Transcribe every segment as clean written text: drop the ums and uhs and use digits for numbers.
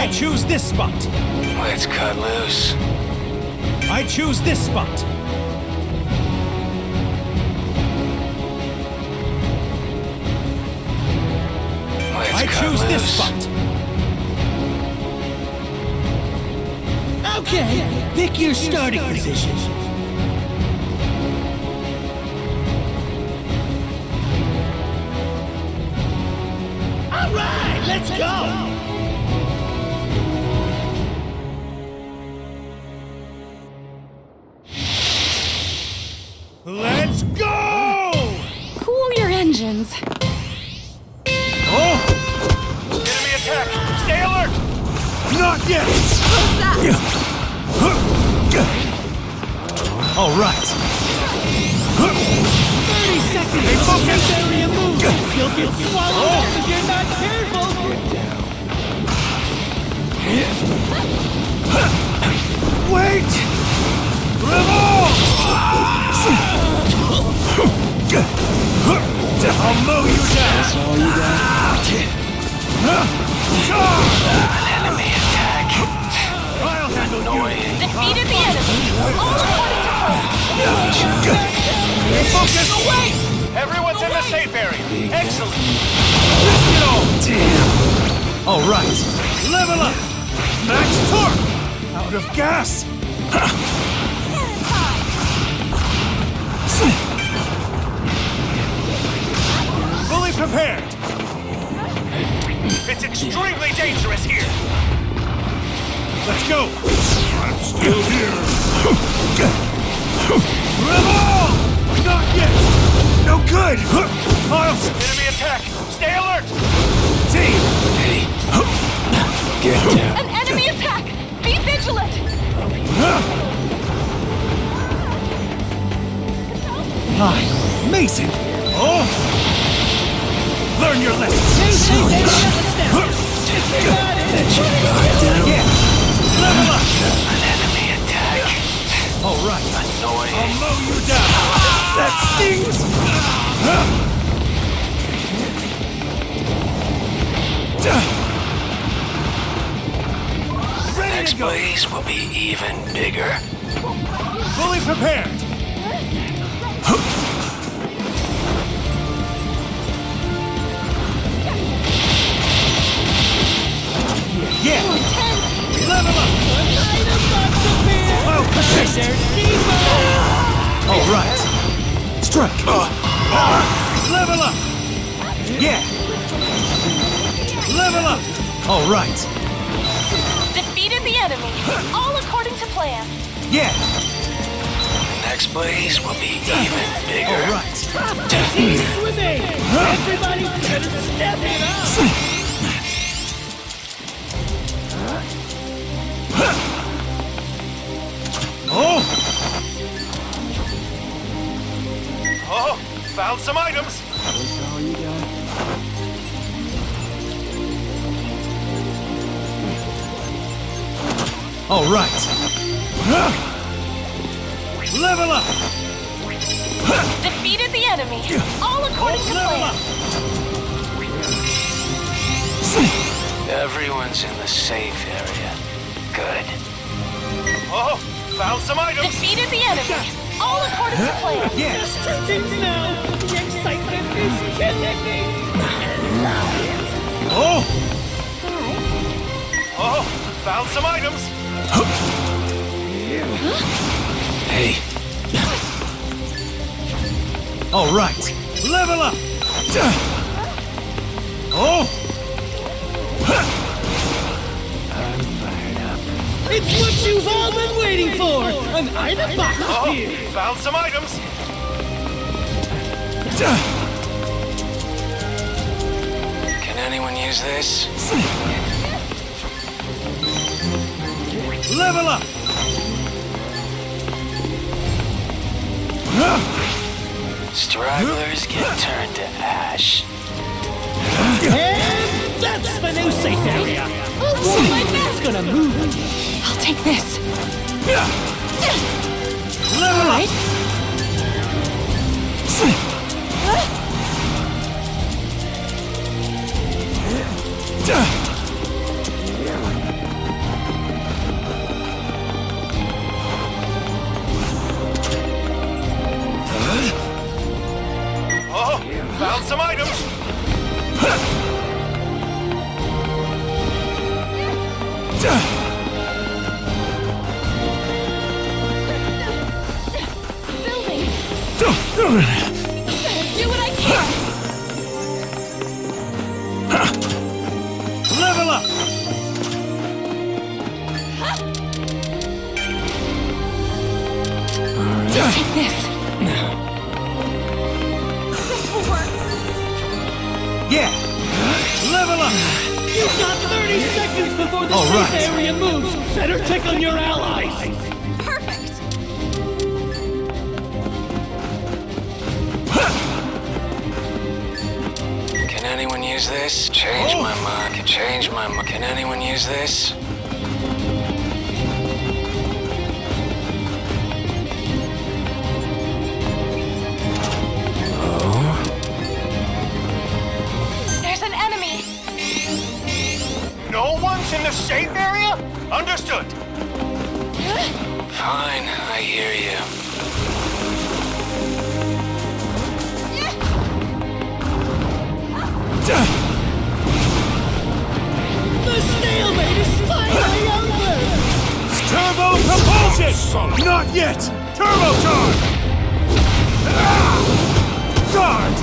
I choose this spot. Let's cut loose. I choose this spot. I choose this spot. Okay, pick your starting position. All right, let's go. Let's go! Cool your engines. Oh! Enemy attack! Stay alert! Not yet! What's that? All right. 30 seconds. Hey, focus! Area move. You'll get swallowed if you're not careful. Wait! Revolve! I'll mow you down! That's all you got? Enemy attack. I'll handle Annoying. Defeated the enemy. All according to plan. you! Focus! Away! Everyone's in the safe area. Excellent. Risk it all! Damn! All right. Level up! Max torque! Out of gas! Fully prepared! It's extremely dangerous here. Let's go! I'm still here! Revolve! Not yet! No good! Miles! Enemy attack! Stay alert! Team! Hey! Get down! An enemy attack! Be vigilant! Amazing! Oh! Learn your lesson! Let your guard down. Yeah! Level up! An enemy attack. All right. Annoying. I'll mow you down! That stings! Next blaze will be even bigger. Fully prepared! Yeah! Level up! Oh, persist! All right. Strike! Level up! Yeah! Level up! All right. Defeated the enemy. All according to plan. Yeah! Next blaze will be even bigger. All right. Swimming. Everybody better step it up. Oh! Oh, found some items. All right. Level up! Defeated the enemy. All according to Level plan. up! Everyone's in the safe area. Good. Oh, found some items. Defeated the enemy. All according to plan. Yeah! Just two things now. The excitement is killing me. Oh! Oh, found some items. Hey! All right. Level up! Oh! It's what you've all been waiting for. An item box Oh, here. found some items. Can anyone use this? Level up! Stragglers get turned to ash. And that's the new safe area. It's gonna move. I'll take this. Level up! Do what I can. Level up! Take this. This will work. Yeah! Level up! You've got 30 seconds before the All safe right. area moves. Better check on your allies. Perfect. Can anyone use this? Change my mind. Change my mind. Can anyone use this? There's an enemy. No one's in the safe area? Understood. Fine, I hear you. The stalemate is finally over. Turbo propulsion! Not yet! Turbo charge! Guard!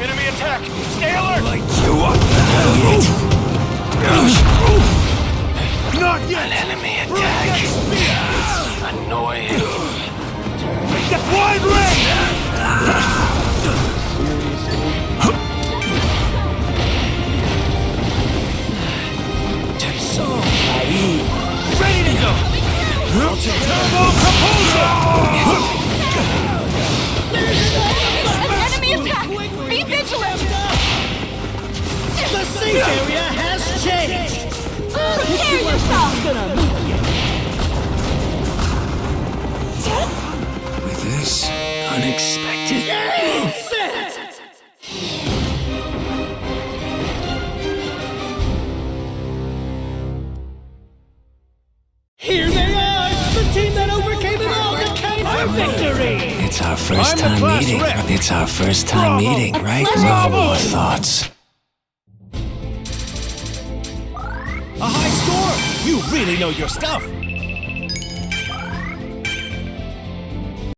Enemy attack! Stay alert! Light you up! Not yet! An enemy attack. Annoying. Get wide range! Ready to go! Turbo propulsion! An enemy attack. Be vigilant. The safe area has changed. Prepare yourself. With this unexpected. Set. Here they are, the team that overcame it all to claim our victory. It's our first I'm the time class meeting. rep. It's our first time Bravo. meeting, right? pleasure No to more meet you. thoughts. A high score! You really know your stuff!